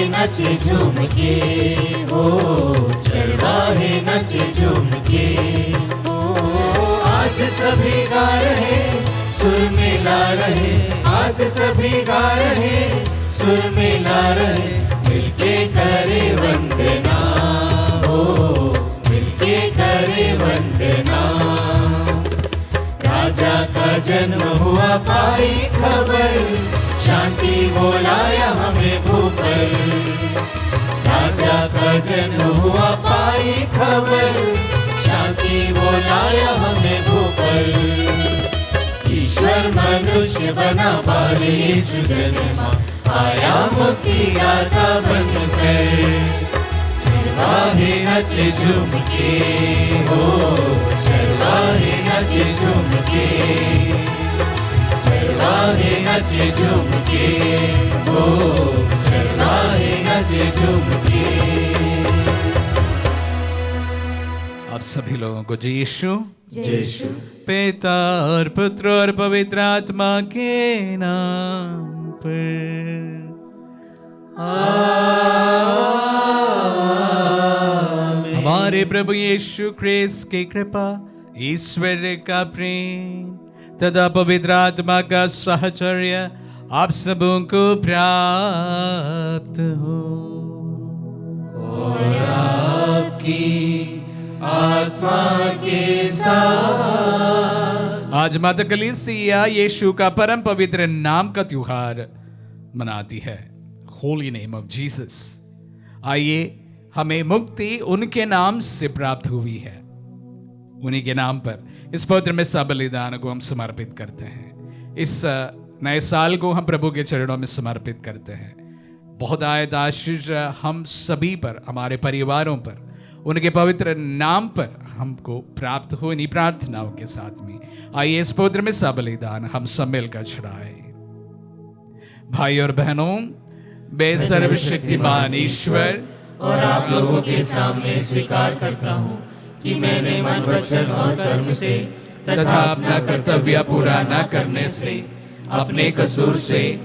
नचे झूम के, हो चरवाहे नचे झूम के। हो आज सभी गा रहे, सुर मिला रहे, आज सभी गा रहे, सुर मिला रहे, मिलके करे वंदना, हो मिलके करे वंदना। राजा का जन्म हुआ पाई खबर, शांति बोलाया हमें भूपर। राजा का जन्म हुआ पाई खबर, शांति बोलाया हमें भूपर। ईश्वर मनुष्य बना बाल यीशु जन्मा, आया मुक्ति दाता बनकर। चरवाहे नचे झूम के, हो चरवाहे नचे झूम के, चरवाहे नचे झूम के, हो चरवाहे नचे झूम के। आप सभी लोगों को जय यीशु। जय यीशु। पिता और पुत्र और पवित्र आत्मा के नाम पर हमारे प्रभु यीशु ख्रिस्त की कृपा, ईश्वर का प्रेम तथा पवित्र आत्मा का साहचर्य आप सबों को प्राप्त हो। और आपकी आत्मा के साथ। आज माता कलीसिया यीशु का परम पवित्र नाम का त्योहार मनाती है, होली नेम ऑफ जीसस। आइए हमें मुक्ति उनके नाम से प्राप्त हुई है, उन्हीं के नाम पर इस पवित्र में सब बलिदान को हम समर्पित करते हैं। इस नए साल को हम प्रभु के चरणों में समर्पित करते हैं। बहुत आयत आशीष हम सभी पर, हमारे परिवारों पर, उनके पवित्र नाम पर हमको प्राप्त हो। इन्हीं प्रार्थनाओं के साथ में आइए इस पवित्र में सब बलिदान हम सब मिलकर चढ़ाएं। भाई और बहनों, सर्वशक्तिमान ईश्वर और आप लोगों के सामने स्वीकार करता हूँ कि मैंने मन, वचन और कर्म से तथा अपना कर्तव्य पूरा न करने से, अपने कसूर से,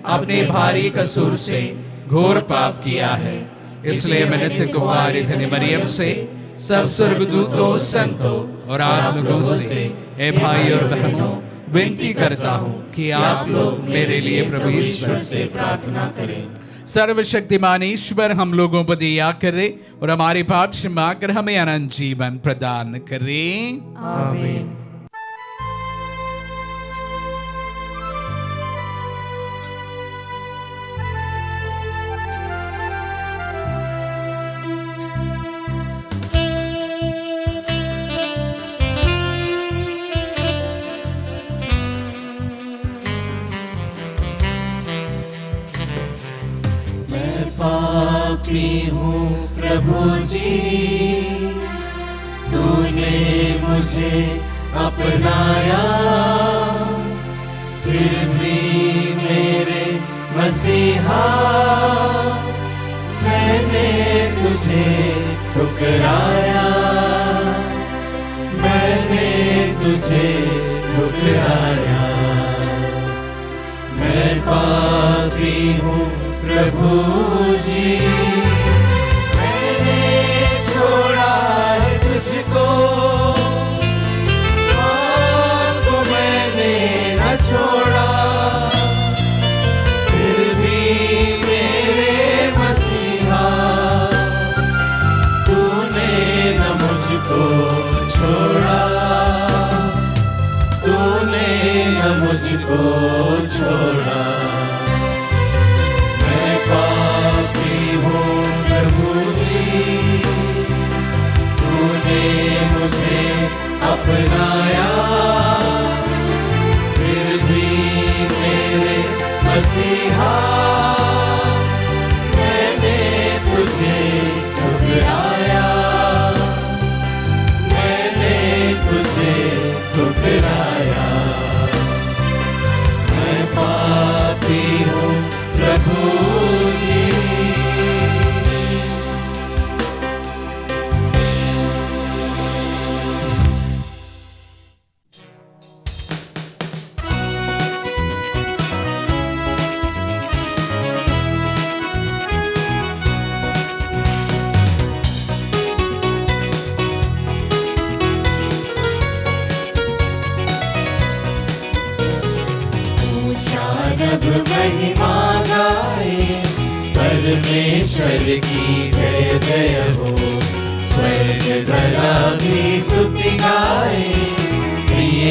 अपने भारी कसूर से घोर पाप किया है। इसलिए मैं नित्य कुमारी धन्य मरियम से, सब स्वर्गदूतों, संतों और आप लोगों से, ए भाई और बहनों, विनती करता हूँ कि आप लोग मेरे लिए प्रभु ईश्वर से प्रार्थना करें। सर्वशक्तिमान ईश्वर हम लोगों पर दया करे और हमारे पाप क्षमा कर हमें अनंत जीवन प्रदान करे। आमीन। पापी हूँ प्रभु जी, तूने मुझे अपनाया, फिर भी मेरे मसीहा मैंने तुझे ठुकराया, मैंने तुझे ठुकराया। मैं पापी हूँ प्रभु जी, मैंने छोड़ा है तुझको, आपको मैंने न छोड़ा, फिर भी मेरे मसीहा तूने न मुझको छोड़ा, तूने न मुझको छोड़ा। पापी हूँ प्रभु जी, तूने मुझे अपनाया, फिर भी मेरे मसीहा मैंने तुझे ठुकराया, मैंने तुझे ठुकराया। मैं पापी हूँ प्रभु जी। मानव महिमा गाए, परमेश्वर की जय जय हो। स्वर्ग धरा भी स्तुति गाए, प्रिय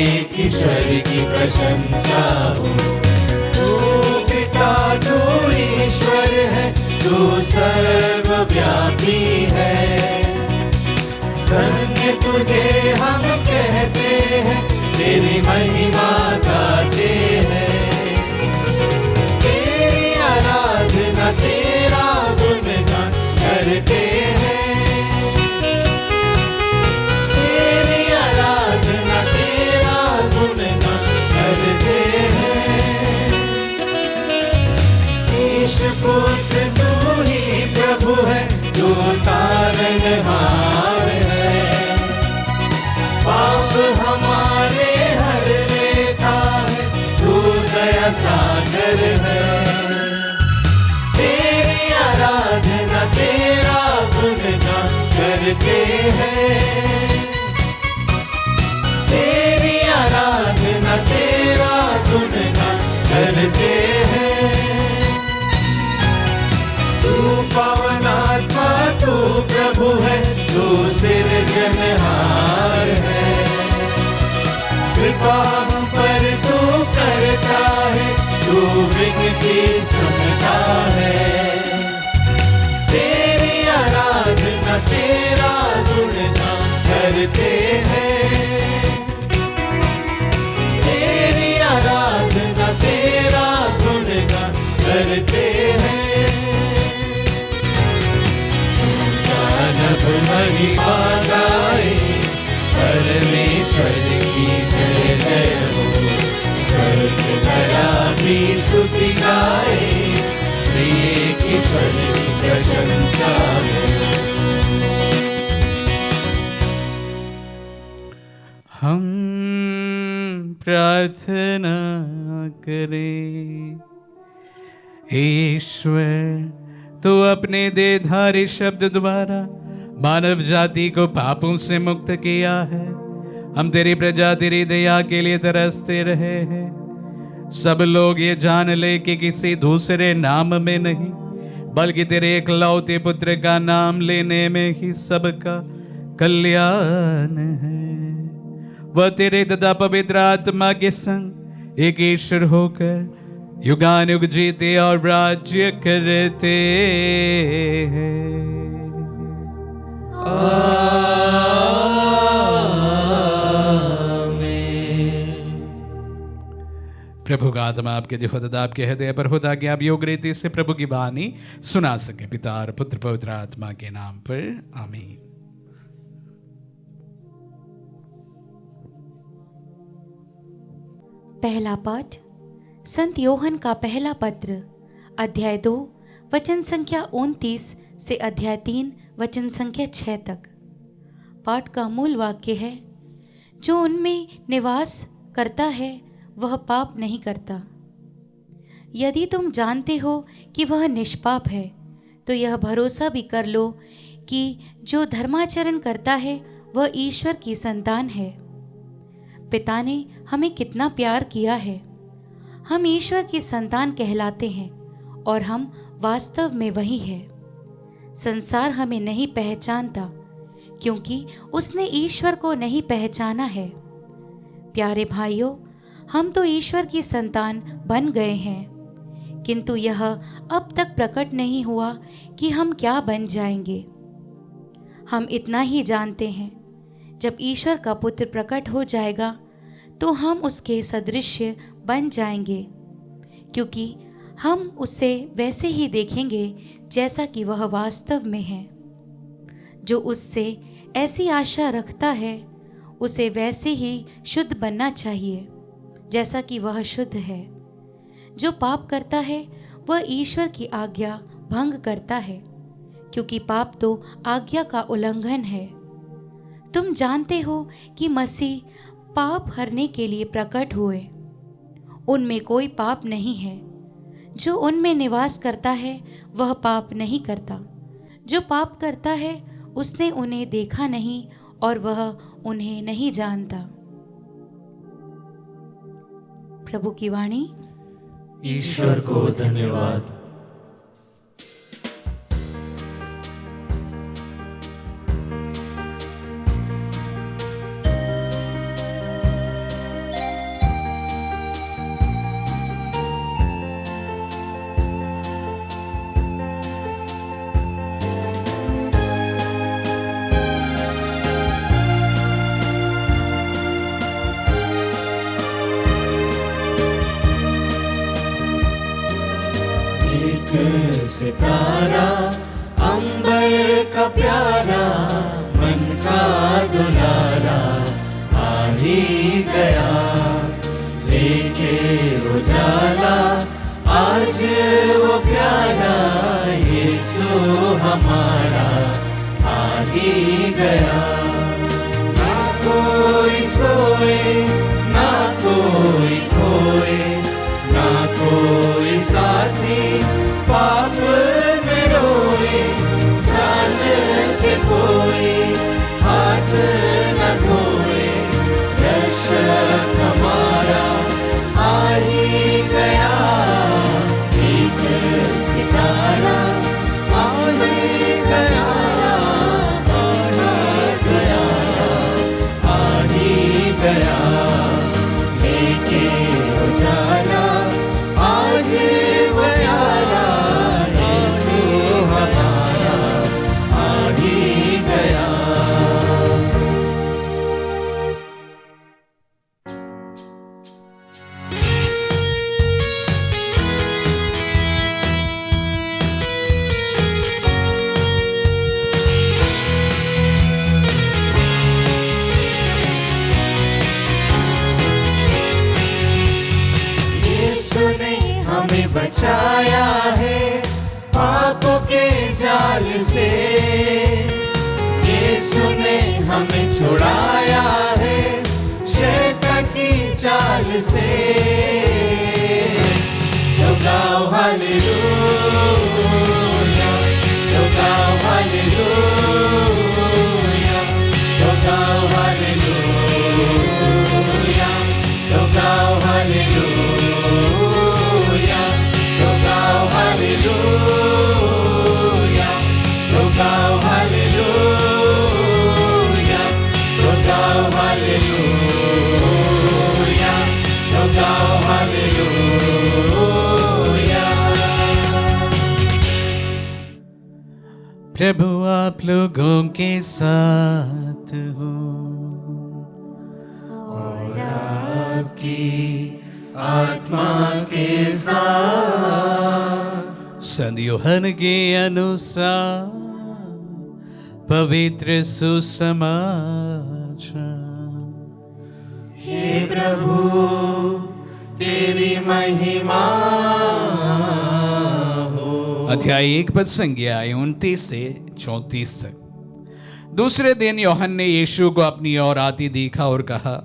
ईश्वर की प्रशंसा हो। तू पिता तू ईश्वर है, तू सर्वव्यापी है। धन्य तुझे हम कहते हैं, तेरी महिमा गाते हैं। तेरी आराधना तेरा गुणगान करते हैं। तेरी आराधना तेरा गुणगान करते हैं। ईश पुत्र तू ही प्रभु है, तू तारणहार है। पाप हमारे हर लेता है, तू दया सागर है। तेरी आराधना तेरा गुणगान करते हैं। तेरी आराधना तेरा गुणगान करते हैं। तू पावनात्मा तू प्रभु है, तू सिरजनहार है। कृपा हम पर तू करता है, तू विनती सुनता है। तेरी आराधना तेरा गुणगान करते हैं। तेरी आराधना तेरा गुणगान करते हैं। मानव महिमा गाए, परमेश्वर की जय जय हो। स्वर्ग धरा भी स्तुति गाए, प्रिय ईश्वर की प्रशंसा हो। हम प्रार्थना करें। ईश्वर तो अपने देहधारी शब्द द्वारा मानव जाति को पापों से मुक्त किया है। हम तेरी प्रजा तेरी दया के लिए तरसते रहे हैं। सब लोग ये जान ले कि किसी दूसरे नाम में नहीं, बल्कि तेरे एकलौते पुत्र का नाम लेने में ही सबका कल्याण है। वह तेरे तथा पवित्र आत्मा के संग एक ईश्वर होकर युगानुग जीते और राज्य करते हैं। प्रभु का आत्मा आपके जो खुदा आपके हृदय पर होता कि आप योग रीति से प्रभु की वाणी सुना सके। पिता और पुत्र पवित्र आत्मा के नाम पर आमीन। पहला पाठ संत योहन का पहला पत्र, अध्याय 2 वचन संख्या 29 से अध्याय 3 वचन संख्या 6 तक। पाठ का मूल वाक्य है, जो उनमें निवास करता है वह पाप नहीं करता। यदि तुम जानते हो कि वह निष्पाप है, तो यह भरोसा भी कर लो कि जो धर्माचरण करता है वह ईश्वर की संतान है। पिता ने हमें कितना प्यार किया है, हम ईश्वर की संतान कहलाते हैं और हम वास्तव में वही हैं। संसार हमें नहीं पहचानता क्योंकि उसने ईश्वर को नहीं पहचाना है। प्यारे भाइयों, हम तो ईश्वर की संतान बन गए हैं, किंतु यह अब तक प्रकट नहीं हुआ कि हम क्या बन जाएंगे। हम इतना ही जानते हैं, जब ईश्वर का पुत्र प्रकट हो जाएगा तो हम उसके सदृश्य बन जाएंगे, क्योंकि हम उसे वैसे ही देखेंगे जैसा कि वह वास्तव में है। जो उससे ऐसी आशा रखता है उसे वैसे ही शुद्ध बनना चाहिए जैसा कि वह शुद्ध है। जो पाप करता है वह ईश्वर की आज्ञा भंग करता है, क्योंकि पाप तो आज्ञा का उल्लंघन है। तुम जानते हो कि मसीह पाप हरने के लिए प्रकट हुए। उनमें कोई पाप नहीं है। जो उनमें निवास करता है वह पाप नहीं करता। जो पाप करता है उसने उन्हें देखा नहीं और वह उन्हें नहीं जानता। प्रभु की वाणी। ईश्वर को धन्यवाद। सितारा अंबर का प्यारा, मन का दुलारा आ ही गया, लेके उजाला आज वो प्यारा यीशु हमारा आ ही गया। ना कोई सोए ना कोई खोए, ना कोई साथी पाप में रोए, जान से कोई हाथ न धोए, रक्षक हमारा आ ही गया। एक सितारा आ ही गया, आ ही गया, लेके उजाला आज वो प्यारा बचाया है पापों के जाल से, यीशु ने हमें छुड़ाया है शैतान की चाल से। तो गाओ हालेलुया, तो गाओ हालेलुया, तो गाओ हालेलुया, तो गाओ हालेलुया, प्रभु आप लोगों के साथ हो और आपकी आत्मा के साथ। संत यूहन्ना के अनुसार पवित्र सुसमाचार। हे प्रभु तेरी महिमा हो। अध्याय 1 पद संज्ञा 29 से 34 तक। दूसरे दिन यूहन्ना ने यीशु को अपनी ओर आते देखा और कहा,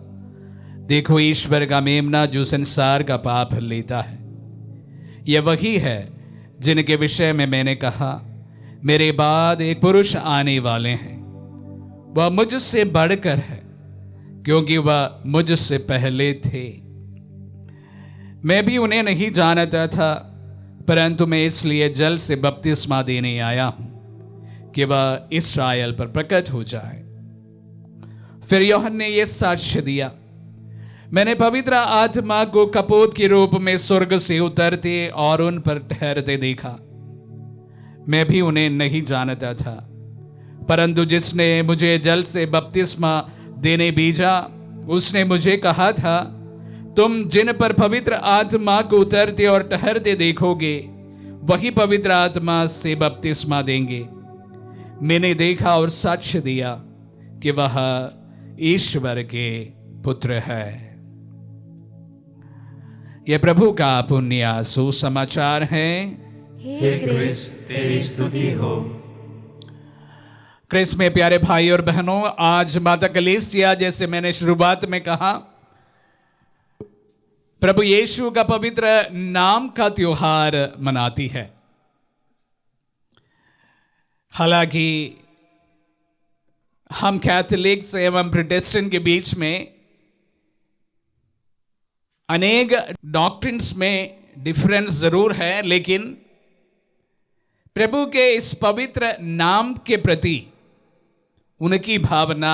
देखो ईश्वर का मेमना जो संसार का पाप लेता है। यह वही है जिनके विषय में मैंने कहा, मेरे बाद एक पुरुष आने वाले हैं, वह मुझसे बढ़कर है क्योंकि वह मुझसे पहले थे। मैं भी उन्हें नहीं जानता था, परंतु मैं इसलिए जल से बपतिस्मा देने आया हूं कि वह इस्राएल पर प्रकट हो जाए। फिर यूहन्ना ने यह साक्ष्य दिया, मैंने पवित्र आत्मा को कपोत के रूप में स्वर्ग से उतरते और उन पर ठहरते देखा। मैं भी उन्हें नहीं जानता था, परंतु जिसने मुझे जल से बपतिस्मा देने भेजा उसने मुझे कहा था, तुम जिन पर पवित्र आत्मा को उतरते और ठहरते देखोगे वही पवित्र आत्मा से बपतिस्मा देंगे। मैंने देखा और साक्ष्य दिया कि वह ईश्वर के पुत्र है। यह प्रभु का पुण्य सुसमाचार है। हे क्रिस्त तेरी स्तुति हो। क्रिस्त में प्यारे भाई और बहनों, आज माता कलीसिया जैसे मैंने शुरुआत में कहा प्रभु यीशु का पवित्र नाम का त्योहार मनाती है। हालांकि हम कैथोलिक्स एवं प्रोटेस्टेंट के बीच में अनेक डॉक्ट्रिन्स में डिफरेंस जरूर है, लेकिन प्रभु के इस पवित्र नाम के प्रति उनकी भावना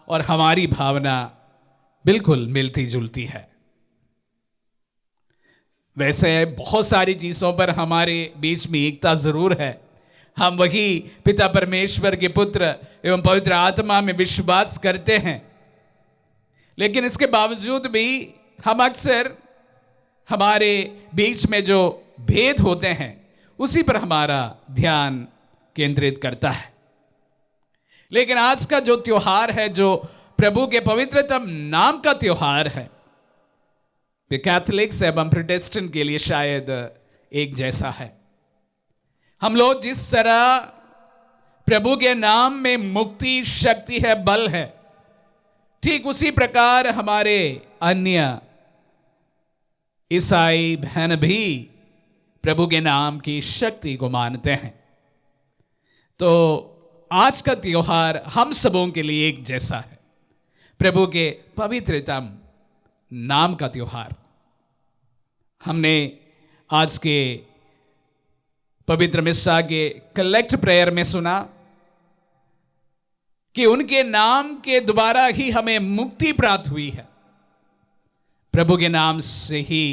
और हमारी भावना बिल्कुल मिलती जुलती है। वैसे बहुत सारी चीजों पर हमारे बीच में एकता जरूर है। हम वही पिता परमेश्वर के पुत्र एवं पवित्र आत्मा में विश्वास करते हैं, लेकिन इसके बावजूद भी हम अक्सर हमारे बीच में जो भेद होते हैं उसी पर हमारा ध्यान केंद्रित करता है। लेकिन आज का जो त्योहार है, जो प्रभु के पवित्रतम नाम का त्योहार है, वे कैथोलिक्स एवं प्रोटेस्टेंट के लिए शायद एक जैसा है। हम लोग जिस तरह प्रभु के नाम में मुक्ति, शक्ति है, बल है, ठीक उसी प्रकार हमारे अन्य ईसाई बहन भी प्रभु के नाम की शक्ति को मानते हैं। तो आज का त्योहार हम सबों के लिए एक जैसा है, प्रभु के पवित्रतम नाम का त्योहार। हमने आज के पवित्र मिस्सा के कलेक्ट प्रेयर में सुना कि उनके नाम के द्वारा ही हमें मुक्ति प्राप्त हुई है। प्रभु के नाम से ही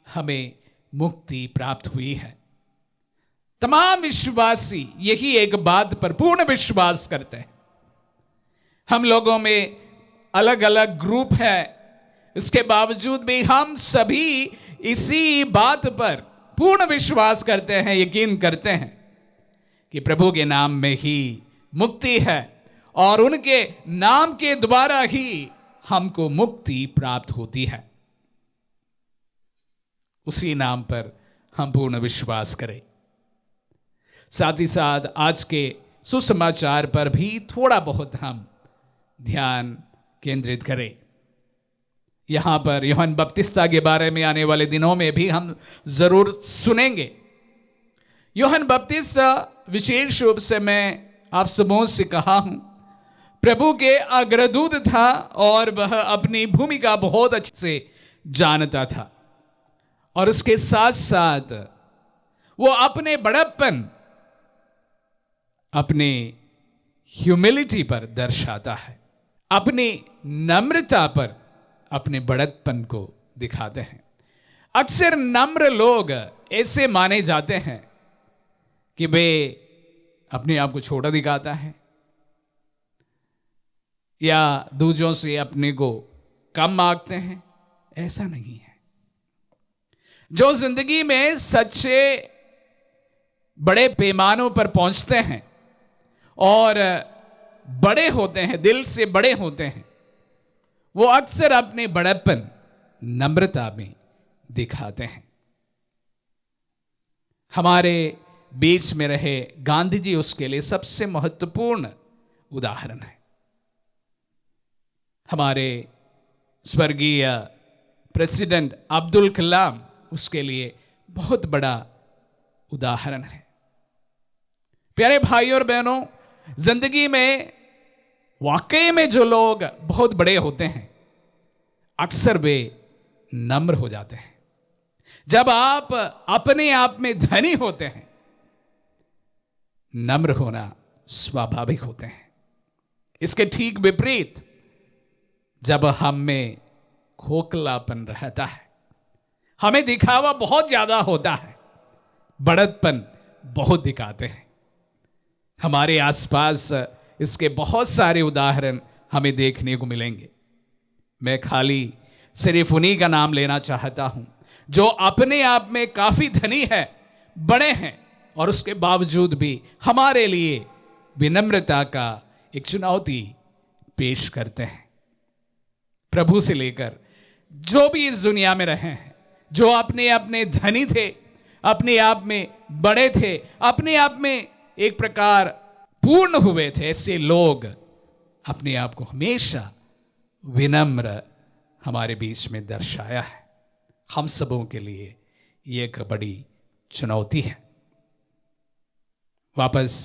हमें मुक्ति प्राप्त हुई है। तमाम विश्वासी यही एक बात पर पूर्ण विश्वास करते हैं। हम लोगों में अलग अलग ग्रुप है, इसके बावजूद भी हम सभी इसी बात पर पूर्ण विश्वास करते हैं, यकीन करते हैं कि प्रभु के नाम में ही मुक्ति है और उनके नाम के द्वारा ही हमको मुक्ति प्राप्त होती है। उसी नाम पर हम पूर्ण विश्वास करें। साथ ही साथ आज के सुसमाचार पर भी थोड़ा बहुत हम ध्यान केंद्रित करें। यहां पर यूहन्ना बपतिस्ता के बारे में आने वाले दिनों में भी हम जरूर सुनेंगे। यूहन्ना बपतिस्ता विशेष रूप से मैं आप सबों से कहा हूं, प्रभु के अग्रदूत था और वह अपनी भूमिका बहुत अच्छे से जानता था और उसके साथ साथ वो अपने बड़प्पन, अपने ह्यूमिलिटी पर दर्शाता है, अपनी नम्रता पर अपने बड़प्पन को दिखाते हैं। अक्सर नम्र लोग ऐसे माने जाते हैं कि वे अपने आप को छोटा दिखाता है या दूसरों से अपने को कम मांगते हैं। ऐसा नहीं है। जो जिंदगी में सच्चे बड़े पैमानों पर पहुंचते हैं और बड़े होते हैं, दिल से बड़े होते हैं, वो अक्सर अपने बड़प्पन, नम्रता में दिखाते हैं। हमारे बीच में रहे गांधी जी उसके लिए सबसे महत्वपूर्ण उदाहरण है। हमारे स्वर्गीय प्रेसिडेंट अब्दुल कलाम उसके लिए बहुत बड़ा उदाहरण है। प्यारे भाइयों और बहनों, जिंदगी में वाकई में जो लोग बहुत बड़े होते हैं अक्सर वे नम्र हो जाते हैं। जब आप अपने आप में धनी होते हैं, नम्र होना स्वाभाविक होते हैं। इसके ठीक विपरीत जब हम में खोखलापन रहता है, हमें दिखावा बहुत ज्यादा होता है, बड़प्पन बहुत दिखाते हैं। हमारे आसपास इसके बहुत सारे उदाहरण हमें देखने को मिलेंगे। मैं खाली सिर्फ उन्हीं का नाम लेना चाहता हूं जो अपने आप में काफी धनी है, बड़े हैं और उसके बावजूद भी हमारे लिए विनम्रता का एक चुनौती पेश करते हैं। प्रभु से लेकर जो भी इस दुनिया में रहे हैं, जो अपने अपने धनी थे, अपने आप में बड़े थे, अपने आप में एक प्रकार पूर्ण हुए थे, ऐसे लोग अपने आप को हमेशा विनम्र हमारे बीच में दर्शाया है। हम सबों के लिए ये एक बड़ी चुनौती है। वापस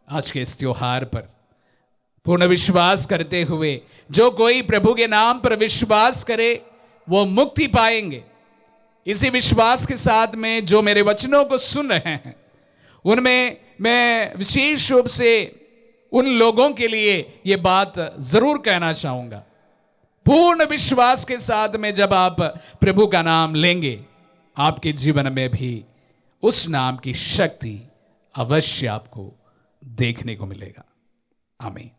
आज के इस त्योहार पर पूर्ण विश्वास करते हुए जो कोई प्रभु के नाम पर विश्वास करे वो मुक्ति पाएंगे। इसी विश्वास के साथ में जो मेरे वचनों को सुन रहे हैं, उनमें मैं विशेष रूप से उन लोगों के लिए यह बात जरूर कहना चाहूंगा। पूर्ण विश्वास के साथ में जब आप प्रभु का नाम लेंगे, आपके जीवन में भी उस नाम की शक्ति अवश्य आपको देखने को मिलेगा। आमीन।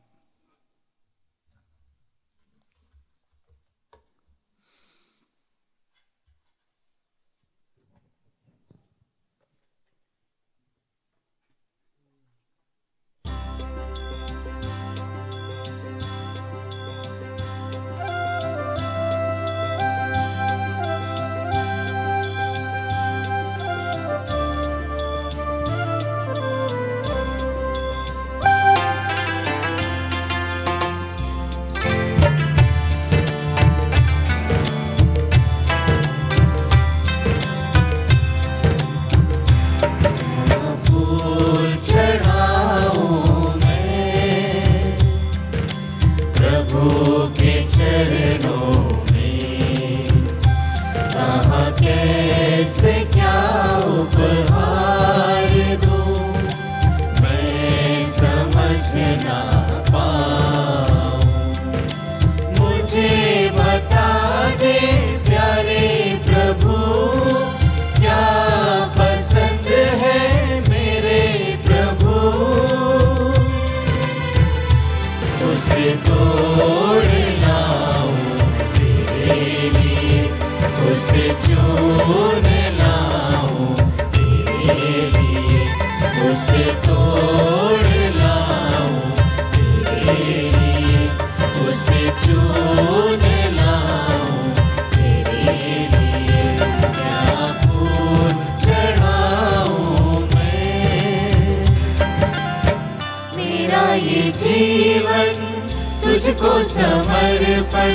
तुझको समर्पण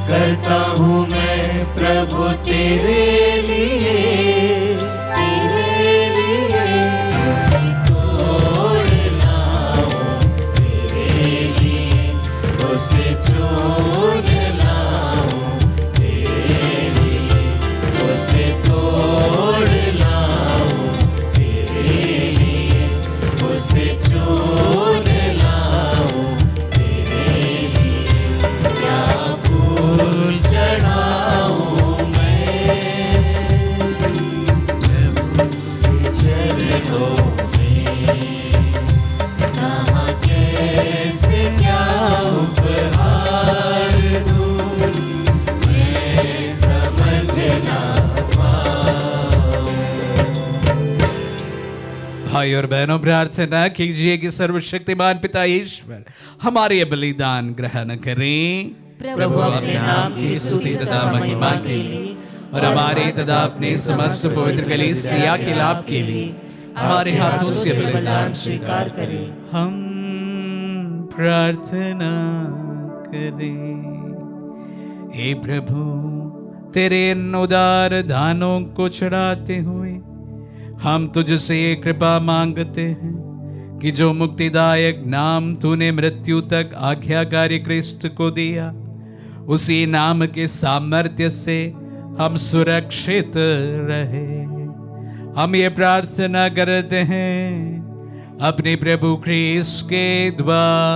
करता हूँ मैं प्रभु तेरे लिए, तेरे लिए उसे तोड़ लाऊं, तेरे लिए उसे चुन लाऊं, तेरे लिए उसे तोड़ लाऊं, तेरे लिए उसे चुन लाऊं, फूल चढ़ाऊं मैं चरणों में, कहाँ कैसे क्या उपहार दूं, मैं समझ ना पाऊं। भाई और बहनों, प्रार्थना कीजिए कि सर्वशक्तिमान पिता ईश्वर हमारे बलिदान ग्रहण करें। प्रभु अपने नाम की स्तुति तथा महिमा के लिए और हमारे तथा अपने समस्त पवित्र कलीसिया के लाभ के लिए हमारे हाथों से बलिदान स्वीकार करें। हम प्रार्थना करें। हे प्रभु, तेरे इन उदार दानों को चढ़ाते हुए हम तुझसे कृपा मांगते हैं कि जो मुक्तिदायक नाम तूने मृत्यु तक आज्ञाकारी क्रिस्त को दिया, उसी नाम के सामर्थ्य से हम सुरक्षित रहे। हम ये प्रार्थना करते हैं अपने प्रभु क्रिस्त के द्वारा।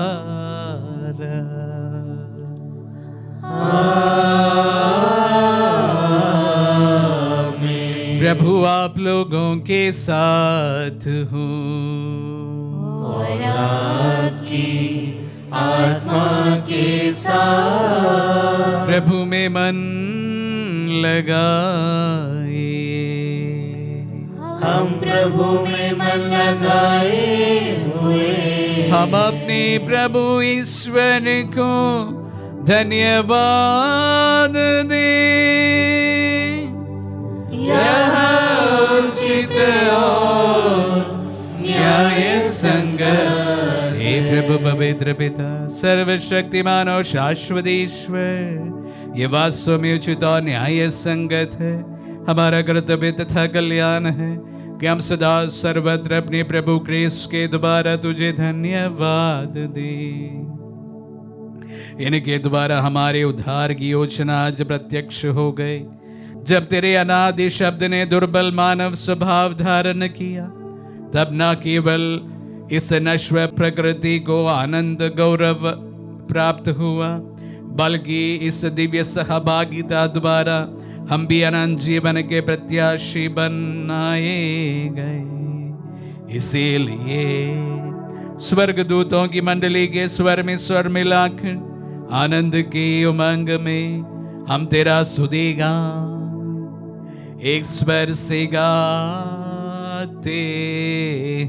आमीन। प्रभु आप लोगों के साथ हो और आपकी आत्मा के साथ। प्रभु में मन लगाए। हम प्रभु में मन लगाए हुए हम अपने प्रभु ईश्वर को धन्यवाद दें। यह उचित और न्याय संगत। हे प्रभु पवित्र पिता, सर्वशक्तिमान और शाश्वत ईश्वर, ये वास्तव में उचित और न्याय संगत है, हमारा कर्तव्य तथा कल्याण है कि हम सदा सर्वत्र अपने प्रभु क्रिस्त के द्वारा तुझे धन्यवाद दें। इनके द्वारा हमारे उद्धार की योजना आज प्रत्यक्ष हो गई। जब तेरे अनादि शब्द ने दुर्बल मानव स्वभाव धारण किया, तब न केवल इस नश्वर प्रकृति को आनंद गौरव प्राप्त हुआ, बल्कि इस दिव्य सहभागिता द्वारा हम भी अनंत जीवन के प्रत्याशी बनाए गए। इसीलिए स्वर्गदूतों की मंडली के स्वर में स्वर मिलाकर आनंद के उमंग में हम तेरा सुदेगा एक स्वर से गाते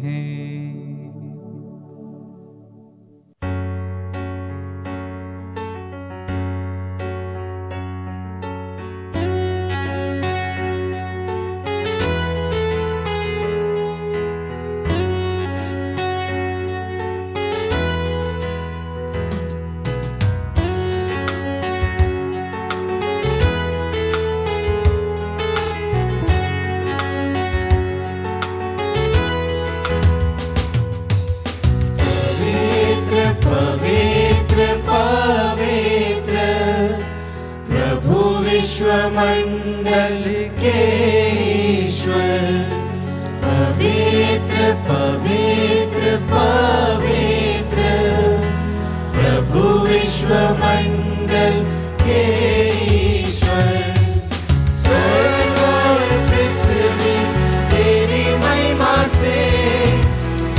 हैं। मंडल के ईश्वर, पवित्र पवित्र पवित्र प्रभु विश्व मंडल के ईश्वर। स्वर्ग और पृथ्वी तेरी महिमा से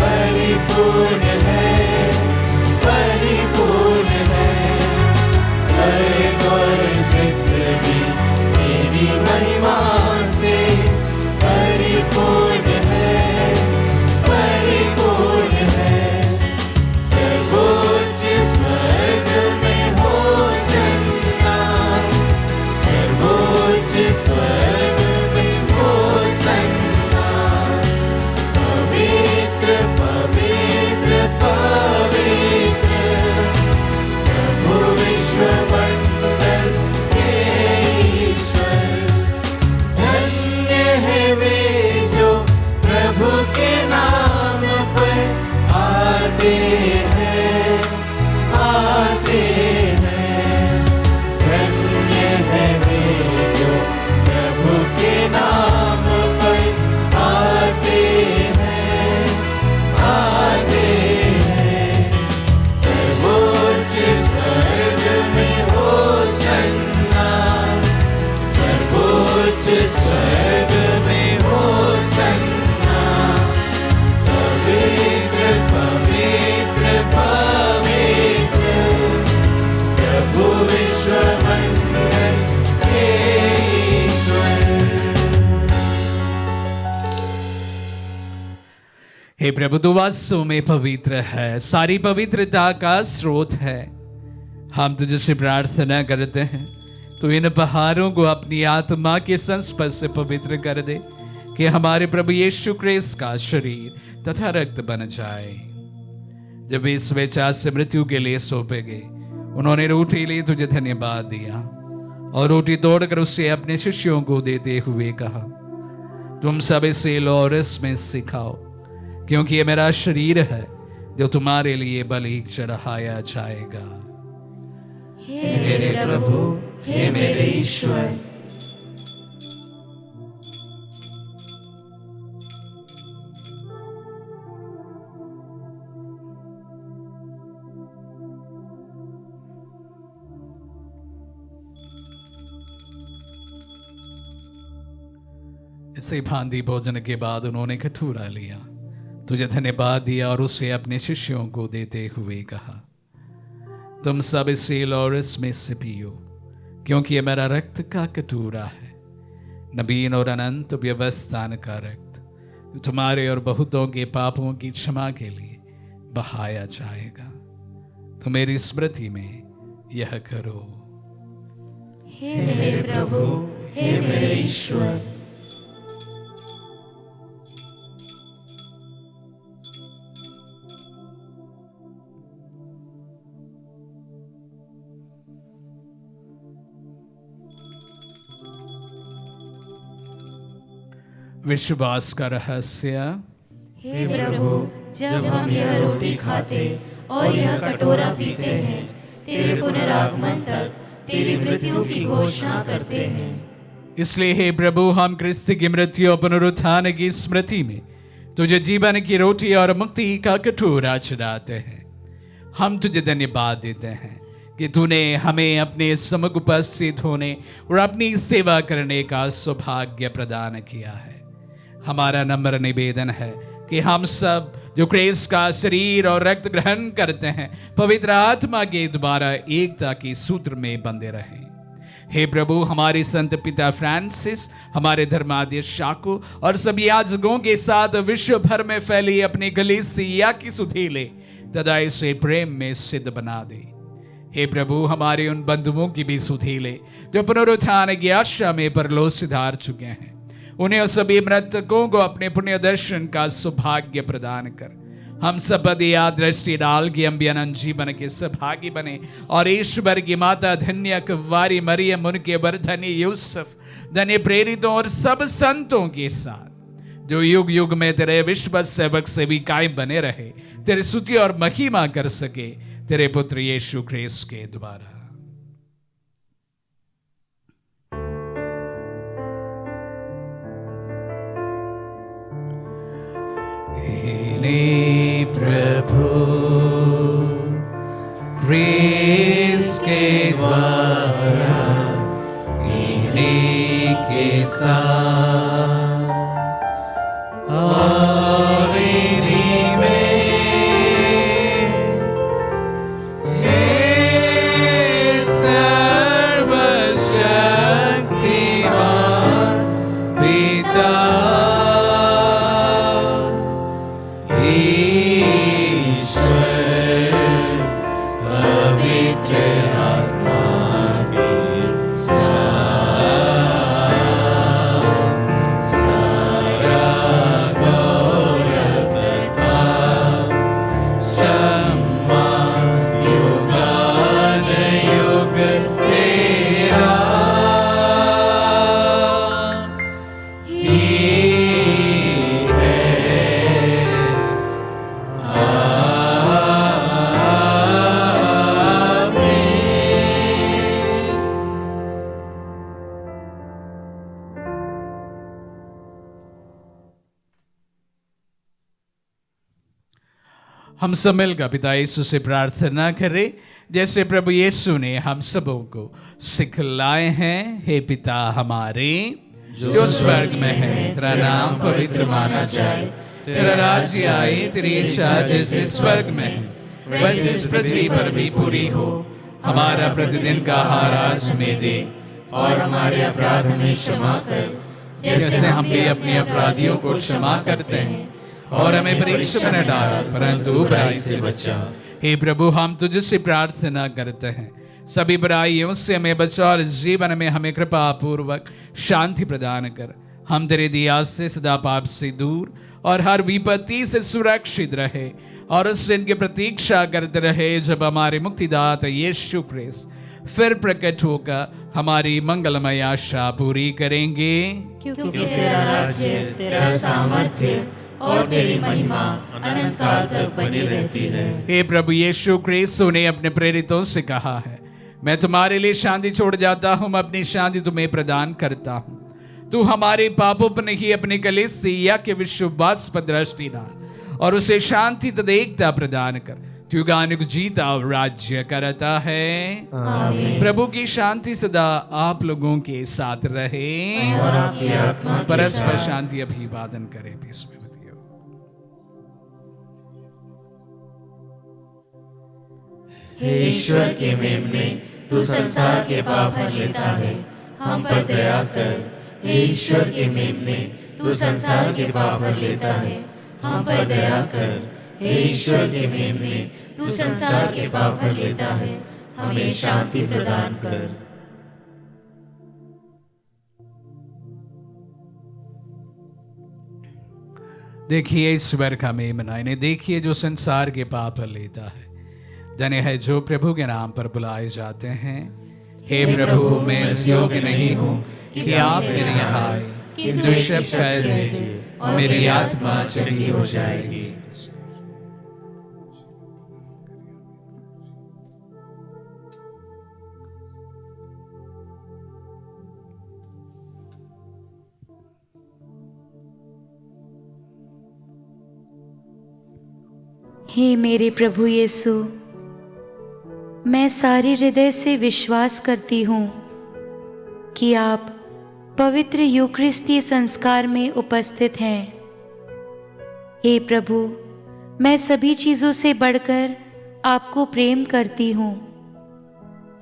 परिपूर्ण है, परिपूर्ण है। स्वर्ग और पृथ्वी महिमा से परिपूर्ण है, परिपूर्ण है। सर्वोच्च स्वर्ग में होसन्ना, सर्वोच्च स्वर्ग में होसन्ना। पवित्र पवित्र पवित्र प्रभु विश्व मंडल के ईश्वर। प्रभु के नाम पर आते हैं, आते हैं। धन्य है वे जो प्रभु के नाम पर आते हैं, आते हैं। सर्वोच्च स्वर्ग में होसन्ना, सर्वोच्च स्वर्ग में होसन्ना। पवित्र पवित्र पवित्र प्रभु विश्व मंडल के ईश्वर। हे प्रभु, तू वास्तव में पवित्र है, सारी पवित्रता का स्रोत है। हम तुझसे प्रार्थना करते हैं, तो इन पहाड़ों को अपनी आत्मा के संस्पर्श से पवित्र कर दे, कि हमारे प्रभु यीशु क्रिस्त का शरीर तथा रक्त बन जाए। जब वे स्वेच्छा से मृत्यु के लिए सौंपे गए, उन्होंने रोटी ली, तुझे धन्यवाद दिया और रोटी तोड़कर उसे अपने शिष्यों को देते हुए कहा, तुम सब इसे लो और इसमें सिखाओ, क्योंकि ये मेरा शरीर है जो तुम्हारे लिए बलि चढ़ाया जाएगा। हे मेरे प्रभु, हे मेरे ईश्वर। इसे भांति भोजन के बाद उन्होंने कटोरा लिया, तुझे धन्यवाद दिया और उसे अपने शिष्यों को देते हुए कहा, तुम सब इसे लो और इसमें से पियो, क्योंकि यह मेरा रक्त का कटोरा है, नवीन और अनंत व्यवस्थान का रक्त, जो तुम्हारे और बहुतों के पापों की क्षमा के लिए बहाया जाएगा। तो मेरी स्मृति में यह करो। हे मेरे प्रभु, हे मेरे ईश्वर। विश्वास का रहस्य। हे प्रभु, जब हम यह रोटी खाते और यह कटोरा पीते हैं, तेरे पुनरागमन तक तेरी मृत्यु की घोषणा करते हैं। इसलिए हे प्रभु, हम क्रिस्त की मृत्यु और पुनरुत्थान की स्मृति में तुझे जीवन की रोटी और मुक्ति का कटोरा चढ़ाते हैं। हम तुझे धन्यवाद देते हैं कि तूने हमें अपने सम्मुख उपस्थित होने और अपनी सेवा करने का सौभाग्य प्रदान किया है। हमारा नम्र निवेदन है कि हम सब जो क्रिस्त का शरीर और रक्त ग्रहण करते हैं, पवित्र आत्मा के द्वारा एकता के सूत्र में बंधे रहें। हे प्रभु, हमारे संत पिता फ्रांसिस, हमारे धर्माध्यक्ष शाकू और सभी याजकों के साथ विश्व भर में फैली अपनी कलीसिया की सुधीले तथा इसे प्रेम में सिद्ध बना दे। हे प्रभु, हमारे उन बंधुओं की भी सुधीले जो पुनरुत्थान की आशा में परलोक सिधार चुके हैं, उन्हें और सभी मृतकों को अपने पुण्य दर्शन का सौभाग्य प्रदान कर हम सब पर यह दृष्टि डाल कि हम भी अनंत जीवन के सहभागी बने और ईश्वर की माता धन्य कुंवारी मरियम, उनके वर धन्य यूसुफ, धन्य प्रेरितों और सब संतों के साथ जो युग युग में तेरे विश्व सेवक से भी कायम बने रहे, तेरी स्तुति और महिमा कर सके तेरे पुत्र यीशु ख्रीस्त के द्वारा। प्रभु ख्रीस्त के द्वारा इन्हीं के साथ और इन्हीं में हे सर्वशक्तिमान पिता हम सब मिलकर पिता यीशु से प्रार्थना करें जैसे प्रभु यीशु ने हम सबों को सिखलाए हैं। हे पिता हमारे जो स्वर्ग में है, तेरा नाम पवित्र माना जाए, तेरा राज्य आए, तेरी इच्छा जैसे स्वर्ग में है वैसे इस पृथ्वी पर भी पूरी हो। हमारा प्रतिदिन का आहार आज हमें दे और हमारे अपराध हमें क्षमा कर जैसे हम भी अपने अपराधियों को क्षमा करते हैं, और हमें परीक्षा में न डाल परंतु बुराई से बचा। हे प्रभु, हम तुझसे प्रार्थना करते हैं सभी बुराइयों से हमें बचा और जीवन में हमें कृपा पूर्वक शांति प्रदान कर। हम तेरे दया से सदा पाप से दूर और हर विपत्ति से सुरक्षित रहे और उस दिन की प्रतीक्षा करते रहे जब हमारे मुक्तिदाता यीशु ख्रीस्त फिर प्रकट होकर हमारी मंगलमय आशा पूरी करेंगे। क्योंकि तेरा राज्य, तेरा सामर्थ्य और तेरी महिमा अनंत काल तक बनी रहती है। हे प्रभु यीशु ख्रीस्त ने अपने प्रेरितों से कहा है, मैं तुम्हारे लिए शांति छोड़ जाता हूँ, मैं अपनी शांति तुम्हें प्रदान करता हूँ। तू हमारे पापों पर नहीं अपनी कलीसिया के विश्वास पर दृष्टि डाल और उसे शांति तथा एकता प्रदान कर। तू युगानुग जीता और राज्य करता है। आमीन। प्रभु की शांति सदा आप लोगों के साथ रहे और आपकी आत्मा के परस्पर साथ। शांति अभिवादन करे। पीस में हे ईश्वर के मेमने, तू संसार के पाप हर लेता है, हम पर दया कर। हे ईश्वर के मेमने, तू संसार के पाप हर लेता है, हम पर दया कर। हे ईश्वर के मेमने, तू संसार के पाप हर लेता है, हमें शांति प्रदान कर। देखिए ईश्वर का मेमना, इन्हें देखिए जो संसार के पाप हर लेता है। धन्य है जो प्रभु के नाम पर बुलाए जाते हैं। हे प्रभु, मैं इस योग्य नहीं हूँ कि आप मेरे यहाँ आए, किंतु शब्द कह दीजिए और मेरी आत्मा चंगी हो जाएगी। हे मेरे प्रभु यीशु, मैं सारे हृदय से विश्वास करती हूँ कि आप पवित्र यूकरिस्तीय संस्कार में उपस्थित हैं। हे प्रभु, मैं सभी चीज़ों से बढ़कर आपको प्रेम करती हूँ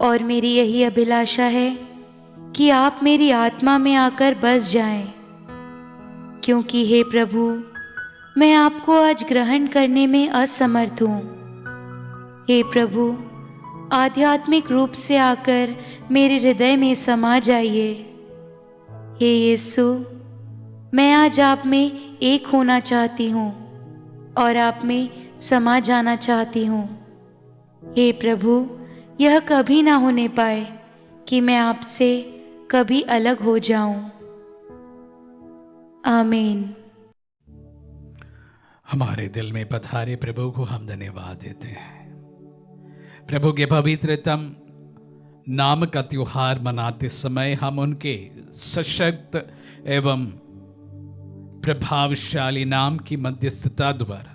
और मेरी यही अभिलाषा है कि आप मेरी आत्मा में आकर बस जाएं, क्योंकि हे प्रभु, मैं आपको आज ग्रहण करने में असमर्थ हूँ। हे प्रभु, आध्यात्मिक रूप से आकर मेरे हृदय में समा जाइए। हे यीशु, मैं आज आप में एक होना चाहती हूँ और आप में समा जाना चाहती हूँ। हे प्रभु, यह कभी ना होने पाए कि मैं आपसे कभी अलग हो जाऊं। आमीन। हमारे दिल में पधारे प्रभु को हम धन्यवाद देते हैं। प्रभु के पवित्रतम नाम का त्योहार मनाते समय हम उनके सशक्त एवं प्रभावशाली नाम की मध्यस्थता द्वारा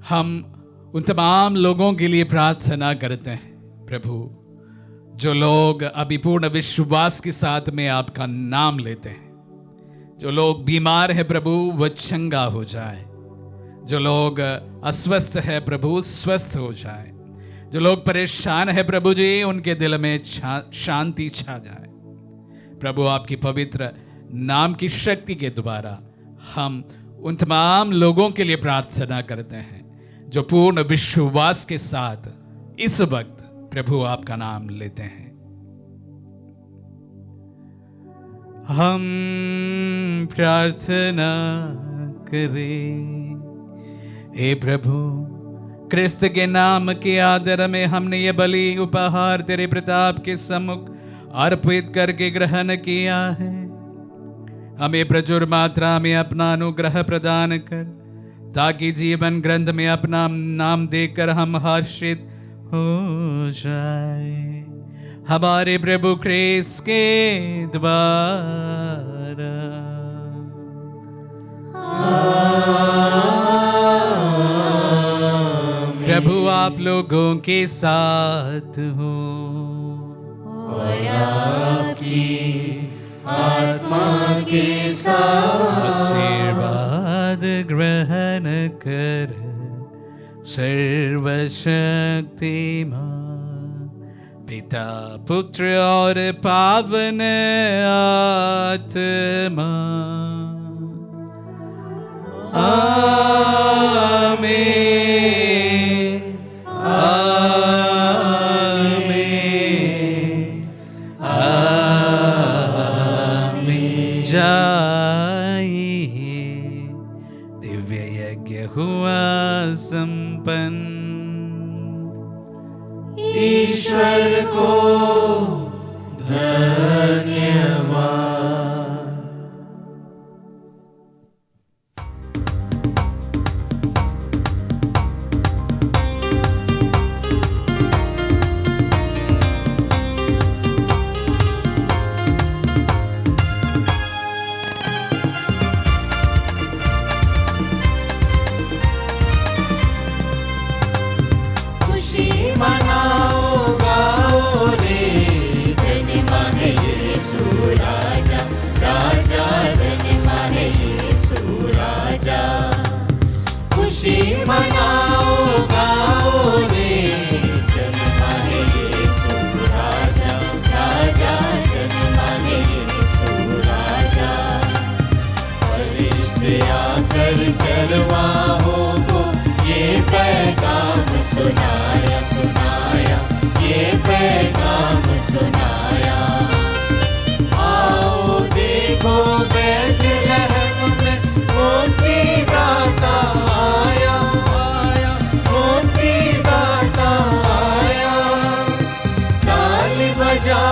हम उन तमाम लोगों के लिए प्रार्थना करते हैं प्रभु, जो लोग अभी पूर्ण विश्वास के साथ में आपका नाम लेते हैं। जो लोग बीमार हैं प्रभु, वह चंगा हो जाए। जो लोग अस्वस्थ है प्रभु, स्वस्थ हो जाए। जो लोग परेशान है प्रभु जी, उनके दिल में शांति छा जाए। प्रभु, आपकी पवित्र नाम की शक्ति के द्वारा हम उन तमाम लोगों के लिए प्रार्थना करते हैं जो पूर्ण विश्वास के साथ इस वक्त प्रभु आपका नाम लेते हैं। हम प्रार्थना करें। हे प्रभु, क्रिस्त के नाम के आदर में हमने ये बलि उपहार तेरे प्रताप के सम्मुख अर्पित करके ग्रहण किया है। हमें प्रचुर मात्रा में अपना अनुग्रह प्रदान कर, ताकि जीवन ग्रंथ में अपना नाम देकर हम हर्षित हो जाए। हमारे प्रभु क्रिस्त के द्वारा। प्रभु आप लोगों के साथ हो और आपकी आत्मा के साथ। आशीर्वाद ग्रहण कर सर्वशक्तिमान पिता, पुत्र और पावन आत्मा। आमीन, आमीन, आमीन। जाइए, दिव्य यज्ञ हुआ संपन्न। ईश्वर को धन्यवाद। सुनाया सुनाया ये पैगाम सुनाया। आओ देखो बैतलहम में मोती दाता आया आया, मोती दाता आया। ताली बजा